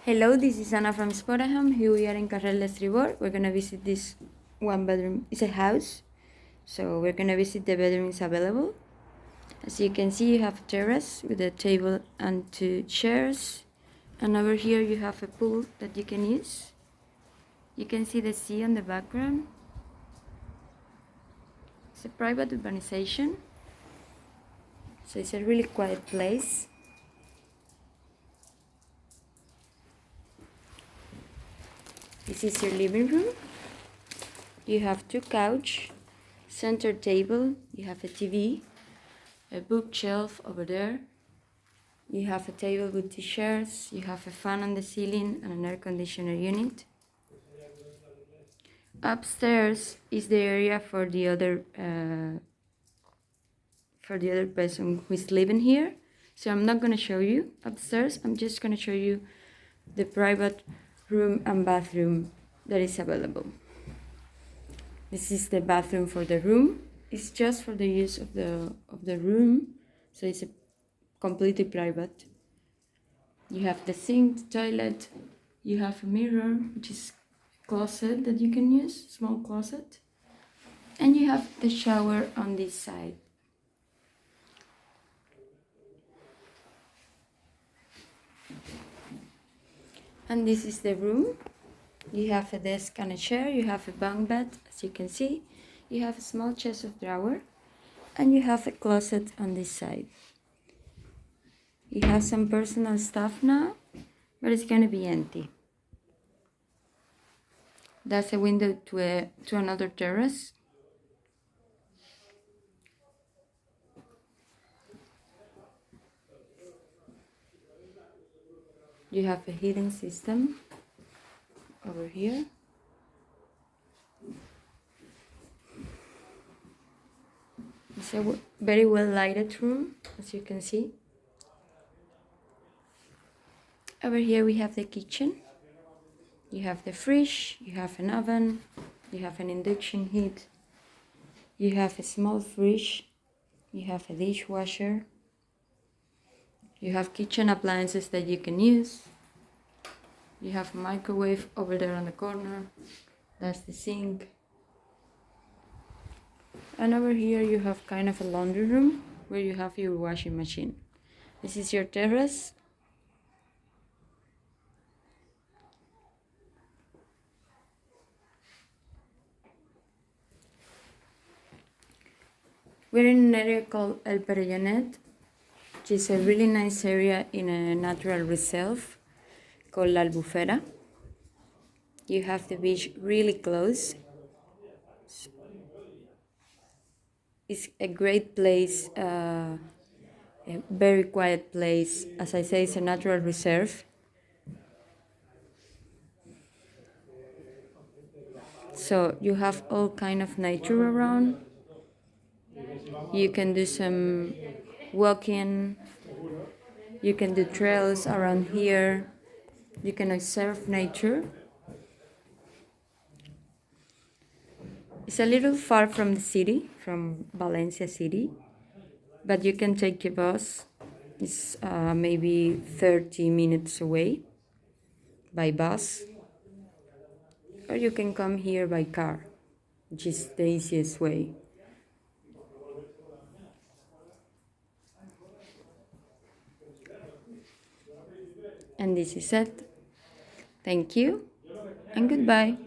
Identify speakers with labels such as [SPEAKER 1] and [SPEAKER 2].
[SPEAKER 1] Hello, this is Anna from Spotahome. Here we are in Carrel de Estribor. We're gonna visit this one bedroom. It's a house, so we're gonna visit the bedrooms available. As you can see, you have a terrace with a table and 2 chairs, and over here you have a pool that you can use. You can see the sea in the background. It's a private urbanization, so it's a really quiet place. This is your living room. You have 2 couches, center table, you have a TV, a bookshelf over there. You have a table with 2 chairs, you have a fan on the ceiling and an air conditioner unit. Upstairs is the area for the other person who is living here. So I'm not going to show you upstairs, I'm just going to show you the private room and bathroom that is available. This is the bathroom for the room. It's just for the use of the room, so it's completely private. You have the sink, the toilet, you have a mirror, which is a closet that you can use, small closet, and you have the shower on this side. And this is the room. You have a desk and a chair, you have a bunk bed, as you can see. You have a small chest of drawer, and you have a closet on this side. You have some personal stuff now, but it's going to be empty. That's a window to another terrace. You have a heating system over here. It's a very well lighted room, as you can see. Over here we have the kitchen. You have the fridge, you have an oven, you have an induction heat, you have a small fridge, you have a dishwasher, you have kitchen appliances that you can use. You have a microwave over there on the corner. That's the sink. And over here you have kind of a laundry room where you have your washing machine. This is your terrace. We're in an area called El Perellonet, which is a really nice area in a natural reserve called La Albufera. You have the beach really close. It's a great place, a very quiet place. As I say, it's a natural reserve. So you have all kind of nature around. You can do some walking. You can do trails around here. You can observe nature. It's a little far from the city, from Valencia city, but you can take a bus. It's maybe 30 minutes away by bus, or you can come here by car, which is the easiest way. And this is it. Thank you and goodbye.